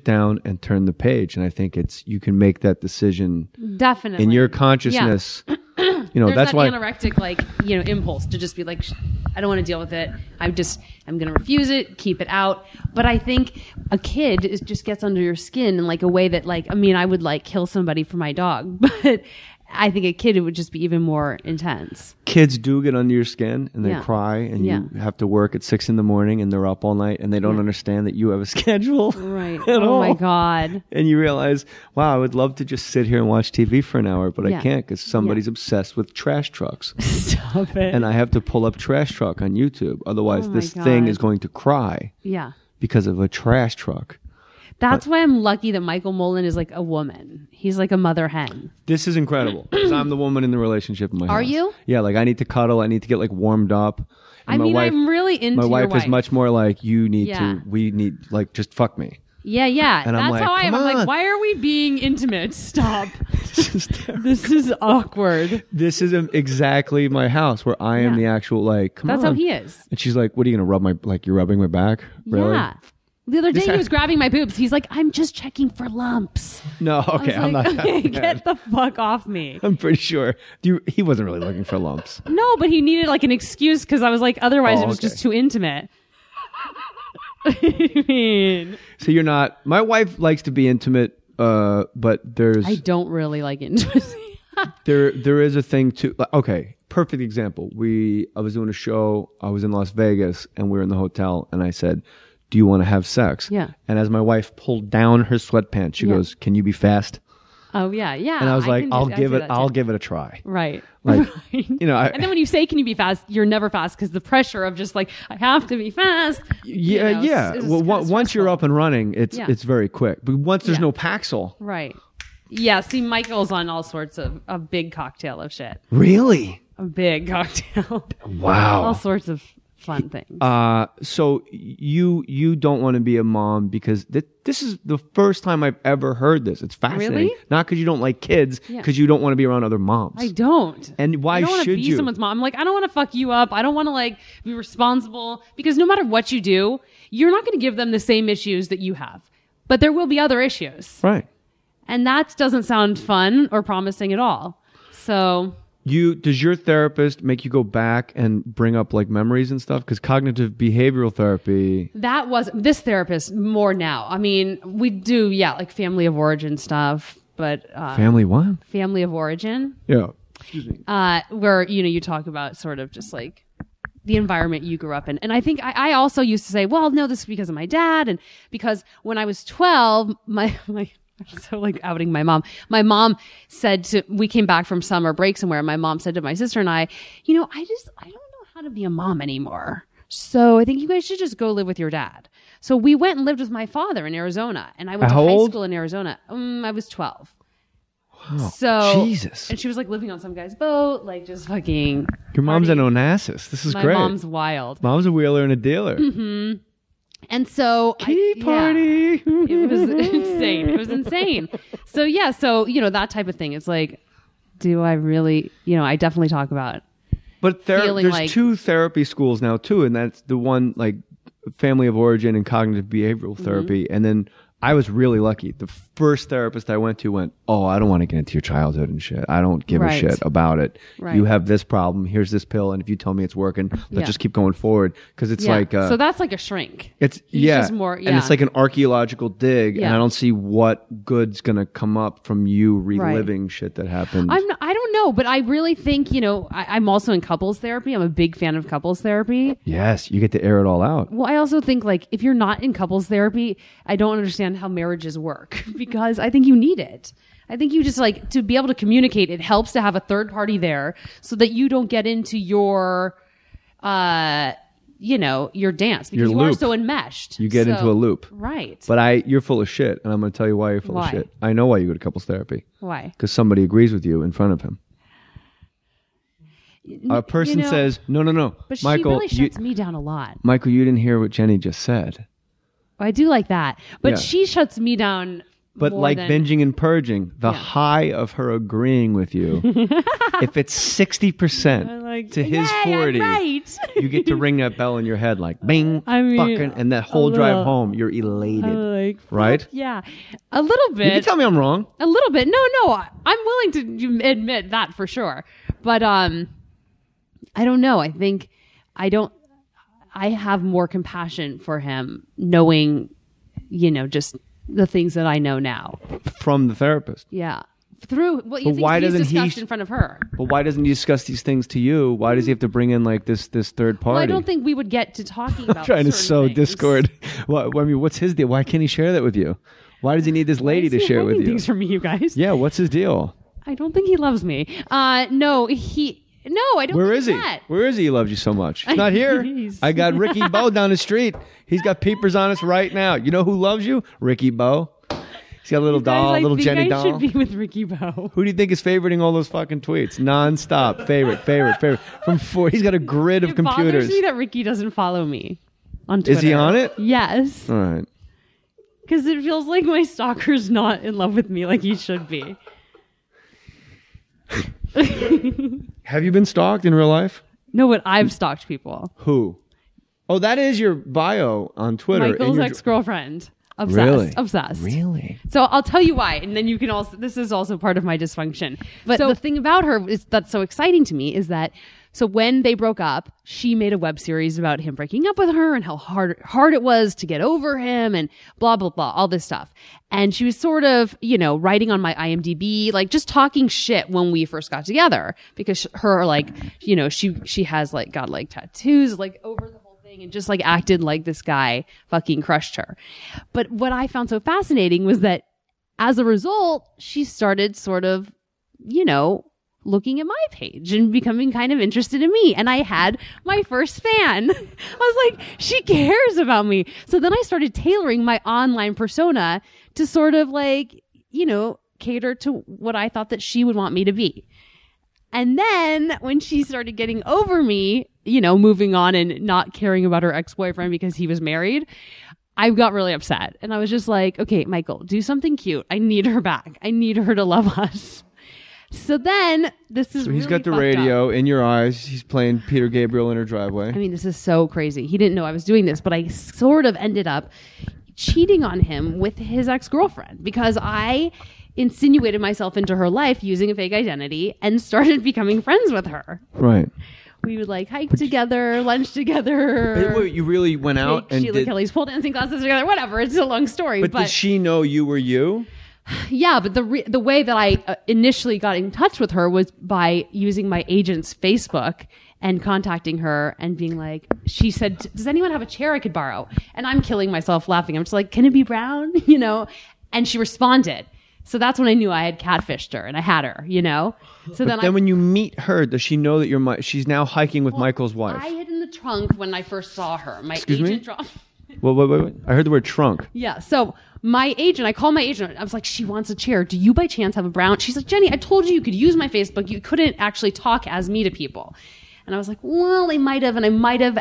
shit down and turn the page. And I think you can make that decision definitely in your consciousness. Yeah. There's that's that why anorectic, impulse to just be like, I don't want to deal with it. I'm going to refuse it, keep it out. But I think a kid just gets under your skin in like a way that I would like kill somebody for my dog, but I think a kid, it would just be even more intense. Kids do get under your skin and they cry and you have to work at 6 a.m. and they're up all night and they don't understand that you have a schedule. Right. Oh my God. And you realize, wow, I would love to just sit here and watch TV for an hour, but I can't because somebody's obsessed with trash trucks. Stop it. And I have to pull up trash truck on YouTube. Otherwise, this thing is going to cry because of a trash truck. That's why I'm lucky that Michael Mollen is like a woman. He's like a mother hen. This is incredible because I'm the woman in the relationship in my house. Are you? Yeah, like I need to cuddle. I need to get like warmed up. And I'm really into my wife your wife. is much more like we need like just fuck me. Yeah. And that's I'm like, how I am. I'm on. like, why are we being intimate? Stop. This is awkward. This is exactly my house where I am the actual come That's on. how he is. And she's like, what are you gonna rub you're rubbing my back? Really? Yeah. The other day he was grabbing my boobs. He's like, I'm just checking for lumps. No, okay, I'm not. Okay, get the fuck off me. I'm pretty sure. He wasn't really looking for lumps. No, but he needed like an excuse because I was like, otherwise it was just too intimate. I mean, so you're not. My wife likes to be intimate, but I don't really like intimacy. there is a thing too. Okay, perfect example. I was doing a show. I was in Las Vegas, and we were in the hotel, and I said, do you want to have sex? Yeah. And as my wife pulled down her sweatpants, she goes, can you be fast? Oh, yeah. And I was like, I'll give it a try. Right. Like, right. And then when you say, can you be fast? You're never fast because the pressure of just like, I have to be fast. Yeah. Well, once you're up and running, it's very quick. But once there's no Paxil. Right. Yeah. See, Michael's on all sorts of a big cocktail of shit. Really? A big cocktail. Wow. All sorts of fun things. So you don't want to be a mom because this is the first time I've ever heard this. It's fascinating. Really? Not because you don't like kids, because you don't want to be around other moms. I don't. And why I don't should want to be someone's mom. I'm like, I don't want to fuck you up. I don't want to like be responsible because no matter what you do, you're not going to give them the same issues that you have. But there will be other issues. Right. And that doesn't sound fun or promising at all. So does your therapist make you go back and bring up like memories and stuff? Because cognitive behavioral therapy. That was this therapist more now. I mean, we do, like family of origin stuff, but family what? Family of origin. Yeah. Excuse me. Where you talk about sort of just like the environment you grew up in. And I think I also used to say, well, no, this is because of my dad, and because when I was 12, my so like outing my mom. My mom said we came back from summer break somewhere. And my mom said to my sister and I don't know how to be a mom anymore. So I think you guys should just go live with your dad. So we went and lived with my father in Arizona, and I went to high school in Arizona. I was 12. Wow. So Jesus. And she was like living on some guy's boat, like just fucking. Your mom's an Onassis. This is great. My mom's wild. Mom's a wheeler and a dealer. Mm-hmm. And so party. It was insane. So that type of thing. It's like, do I really, I definitely talk about it. But there's two therapy schools now too, and that's the one like family of origin and cognitive behavioral therapy. And then I was really lucky. The first therapist I went to went, oh, I don't want to get into your childhood and shit. I don't give a shit about it. Right. You have this problem. Here's this pill. And if you tell me it's working, let's just keep going forward. Because it's like... so that's like a shrink. It's just more, and it's like an archeological dig. And I don't see what good's going to come up from you reliving shit that happened. I don't know. But I really think, I'm also in couples therapy. I'm a big fan of couples therapy. Yes. You get to air it all out. Well, I also think like if you're not in couples therapy, I don't understand how marriages work because I think you need it. I think you just like to be able to communicate. It helps to have a third party there so that you don't get into your, your dance because you are so enmeshed. You get into a loop. Right. But you're full of shit, and I'm going to tell you why you're full of shit. I know why you go to couples therapy. Why? Because somebody agrees with you in front of him. A person says, no. But Michael, she really shuts me down a lot. Michael, you didn't hear what Jenny just said. I do like that. But she shuts me down But like binging and purging, the high of her agreeing with you, if it's 60% to his 40, right. you get to ring that bell in your head like bing, fucking, and that whole drive home, you're elated. Right? Yeah. A little bit. You can tell me I'm wrong. A little bit. No, I'm willing to admit that for sure. But I don't know. I think I have more compassion for him knowing, just the things that I know now. From the therapist. Yeah. Why doesn't he discussed in front of her? But why doesn't he discuss these things to you? Why does he have to bring in like this third party? Well, I don't think we would get to talking about trying to sow things. discord. Well, I mean, what's his deal? Why can't he share that with you? Why does he need this lady to share with you? Things from me, you guys. Yeah, what's his deal? I don't think he loves me. No, I don't. Where is he? Where is he? He loves you so much. He's not here. I got Ricky Bo down the street. He's got peepers on us right now. You know who loves you? Ricky Bo. He's got a little doll, little Jenny doll. I should be with Ricky Bo. Who do you think is favoriting all those fucking tweets? Non-stop. Favorite. From 4. He's got a grid of computers. It bothers me that Ricky doesn't follow me on Twitter. Is he on it? Yes. All right. Because it feels like my stalker's not in love with me like he should be. Have you been stalked in real life? No, but I've stalked people. Who? Oh, that is your bio on Twitter. Michael's ex-girlfriend. Obsessed. Really? Obsessed. Really? So I'll tell you why, and then you can also. This is also part of my dysfunction. But the thing about her that's so exciting to me is that. So when they broke up, she made a web series about him breaking up with her and how hard it was to get over him and blah, blah, blah, all this stuff. And she was sort of, writing on my IMDb, like just talking shit when we first got together because her, she has got tattoos, over the whole thing and just acted like this guy fucking crushed her. But what I found so fascinating was that as a result, she started sort of, looking at my page and becoming kind of interested in me. And I had my first fan. I was like, she cares about me. So then I started tailoring my online persona to sort of cater to what I thought that she would want me to be. And then when she started getting over me, moving on and not caring about her ex-boyfriend because he was married, I got really upset. And I was just like, okay, Michael, do something cute. I need her back. I need her to love us. So then, this is he's got the radio in your eyes. He's playing Peter Gabriel in her driveway. I mean, this is so crazy. He didn't know I was doing this, but I sort of ended up cheating on him with his ex-girlfriend because I insinuated myself into her life using a fake identity and started becoming friends with her. Right. We would hike together, lunch together. Wait, you really went out and Sheila Kelly's pole dancing classes together. Whatever. It's a long story. But did she know you were you? Yeah, but the way that I initially got in touch with her was by using my agent's Facebook and contacting her and being like, she said, does anyone have a chair I could borrow? And I'm killing myself laughing. I'm just like, can it be brown? And she responded. So that's when I knew I had catfished her and I had her, So then when you meet her, does she know that she's now hiking with Michael's wife? I hid in the trunk when I first saw her. Excuse me? Wait. I heard the word trunk. Yeah. So I called my agent. I was like, she wants a chair. Do you by chance have a brown? She's like, Jenny, I told you could use my Facebook. You couldn't actually talk as me to people. And I was like, well, I might have, and I might have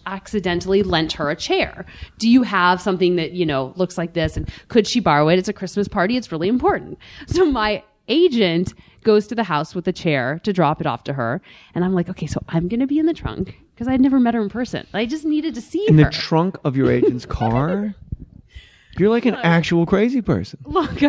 accidentally lent her a chair. Do you have something that, looks like this? And could she borrow it? It's a Christmas party. It's really important. So my agent goes to the house with a chair to drop it off to her. And I'm like, okay, so I'm going to be in the trunk because I had never met her in person. I just needed to see her. In the trunk of your agent's car? You're like an actual crazy person. Look,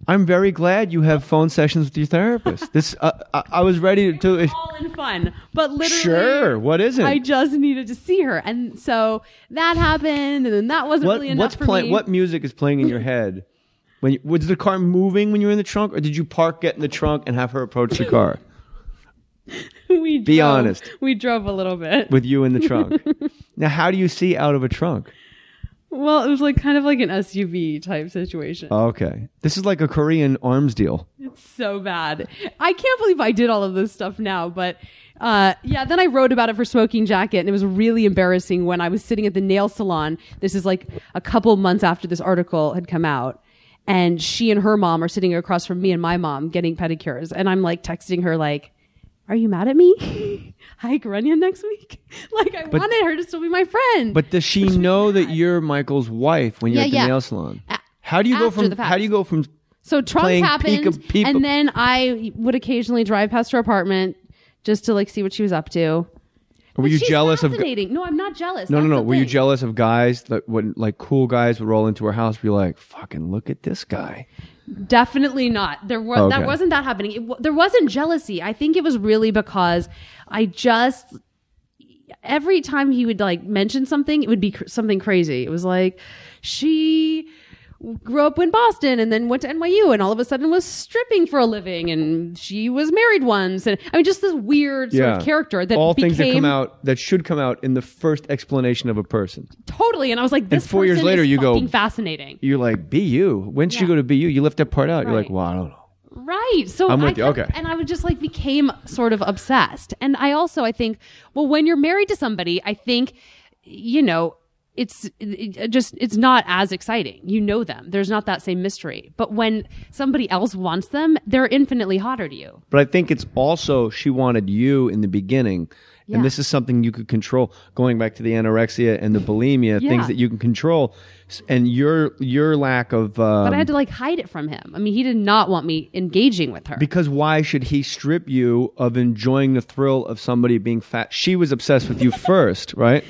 I'm very glad you have phone sessions with your therapist. This, I was ready to. It's all in fun, but literally. Sure, what isn't? I just needed to see her, and so that happened, and then that wasn't really enough for me. What music is playing in your head? Was the car moving when you were in the trunk, or did you get in the trunk and have her approach the car? Be honest. We drove a little bit with you in the trunk. Now, how do you see out of a trunk? Well, it was kind of like an SUV type situation. Okay. This is like a Korean arms deal. It's so bad. I can't believe I did all of this stuff now, but then I wrote about it for Smoking Jacket, and it was really embarrassing when I was sitting at the nail salon. This is a couple months after this article had come out, and she and her mom are sitting across from me and my mom getting pedicures, and I'm texting her are you mad at me? Hike Runyon next week? I wanted her to still be my friend. But does she know that you're Michael's wife when you're at the nail salon? How do you go from so Trump playing happened, peek and then I would occasionally drive past her apartment just to like see what she was up to. Were you jealous of? No, I'm not jealous. No. Were you jealous of guys that when like cool guys would roll into her house? Be like, fucking look at this guy. Definitely not. There was that wasn't that happening. There wasn't jealousy. I think it was really because every time he would like mention something, it would be something crazy. It was like she grew up in Boston and then went to NYU and all of a sudden was stripping for a living and she was married once. And I mean, just this weird sort of character that all things that should come out in the first explanation of a person. Totally. And I was like, this 4 years later, you go fascinating. You're like, BU. When did you go to BU? You left that part out. Right. You're like, well, I don't know. Right. So I'm with you. Okay. And I would just like became sort of obsessed. And I think, well, when you're married to somebody, I think, it's not as exciting. You know them. There's not that same mystery. But when somebody else wants them, they're infinitely hotter to you. But I think it's also she wanted you in the beginning. Yeah. And this is something you could control. Going back to the anorexia and the bulimia, things that you can control. And your lack of... but I had to like hide it from him. I mean, he did not want me engaging with her. Because why should he strip you of enjoying the thrill of somebody being fat? She was obsessed with you first, right?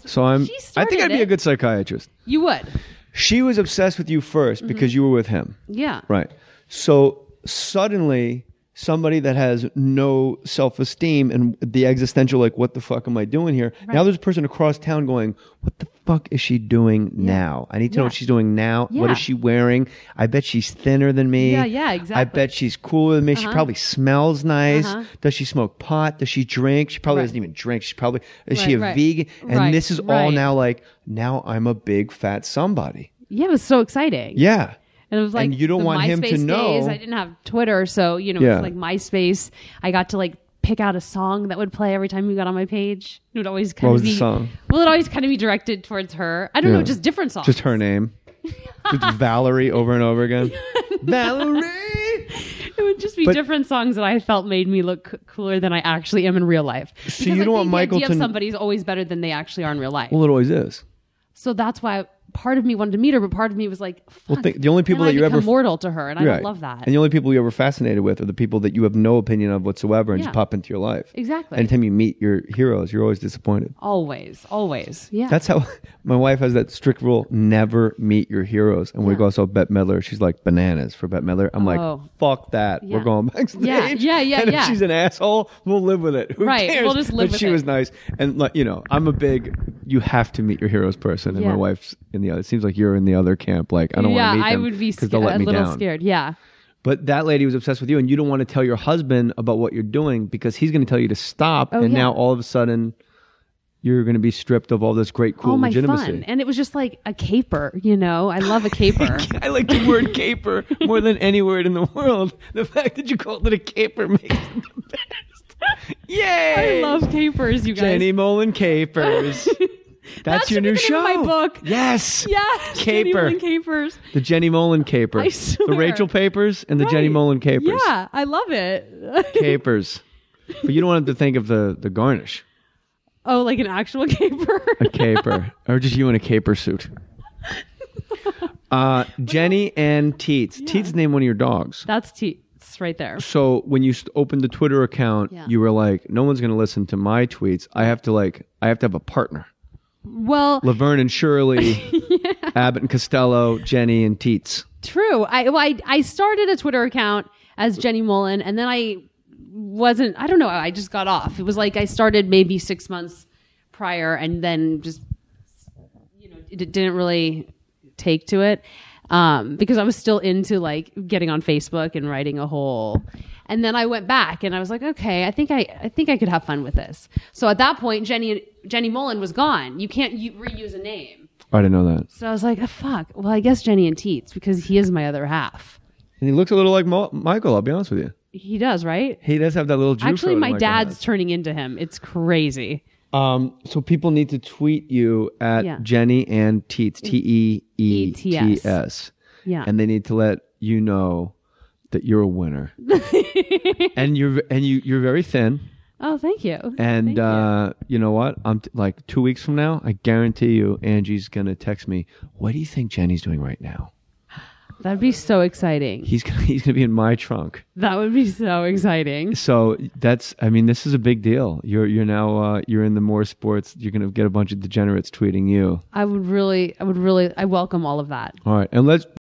So I think I'd be a good psychiatrist. You would. She was obsessed with you first because you were with him. Yeah. Right. So suddenly somebody that has no self-esteem and the existential, like, what the fuck am I doing here? Right. Now there's a person across town going, what the fuck is she doing now? I need to know what she's doing now. Yeah. What is she wearing? I bet she's thinner than me. Yeah, exactly. I bet she's cooler than me. She probably smells nice. Does she smoke pot? Does she drink? She probably doesn't even drink. Is she a vegan? And this is all now like, now I'm a big fat somebody. Yeah, it was so exciting. Yeah. And it was like, and you don't want him to know. Days. I didn't have Twitter, so it's like MySpace. I got to like pick out a song that would play every time you got on my page. It would always kind of be. What was the song? Well, it always kind of be directed towards her. I don't know, just different songs. Just her name. Just Valerie over and over again. Valerie. It would just be different songs that I felt made me look cooler than I actually am in real life. So you don't want Michael to. The idea of somebody is always better than they actually are in real life. Well, it always is. So that's why part of me wanted to meet her, but part of me was like, fuck, the only people that you ever mortal to her, and I don't love that. And the only people you're ever fascinated with are the people that you have no opinion of whatsoever and just pop into your life. Exactly. Anytime you meet your heroes, you're always disappointed. Always. Yeah. That's how my wife has that strict rule: never meet your heroes. And we go saw Bette Midler. She's like, bananas for Bette Midler. I'm like, fuck that. We're going backstage. Yeah. And if she's an asshole, we'll live with it. Who cares? We'll just live with it. But she was nice, and I'm a big. You have to meet your heroes person, and my wife's in the other. It seems like you're in the other camp. Like, I don't want to meet them. I would be a little scared. Yeah. But that lady was obsessed with you, and you don't want to tell your husband about what you're doing because he's going to tell you to stop. Now all of a sudden you're going to be stripped of all this great, cool legitimacy. Fun. And it was just like a caper, I love a caper. I like the word caper more than any word in the world. The fact that you called it a caper makes it the best. Yay! I love capers, you guys. Jenny Mollen Capers. That's your new show. My book. Yes. Yes. Caper. Jenny Mollen Capers. The Jenny Mollen Caper. I swear. The Rachel Papers and the Jenny Mollen Capers. Yeah, I love it. Capers. But you don't want them to think of the garnish. Oh, like an actual caper? A caper. Or just you in a caper suit. Jenny and Teets. Yeah. Teets named one of your dogs. That's Teets right there. So when you opened the Twitter account, you were like, no one's going to listen to my tweets. I have to have a partner. Well, Laverne and Shirley, Abbott and Costello, Jenny and Teets. True. I started a Twitter account as Jenny Mollen, and then I don't know, I just got off. It was like I started maybe 6 months prior, and then just, it didn't really take to it. Because I was still into like getting on Facebook and writing a whole, and then I went back and I was like, okay, I think I could have fun with this. So at that point, Jenny Mollen was gone. You can't reuse a name. I didn't know that. So I was like, oh, fuck. Well, I guess Jenny and Teets, because he is my other half. And he looks a little like Michael. I'll be honest with you. He does, right? He does have that little juice. Actually, my dad's turning into him. It's crazy. So people need to tweet you at Jenny and Teets, TEETS. Yeah. And they need to let you know that you're a winner. and you're very thin. Oh, thank you. And you know what? I'm like 2 weeks from now, I guarantee you, Angie's gonna text me. What do you think Jenny's doing right now? That'd be so exciting. He's gonna be in my trunk. That would be so exciting. So this is a big deal. You're now you're in the Mohr sports. You're gonna get a bunch of degenerates tweeting you. I welcome all of that. All right, and let's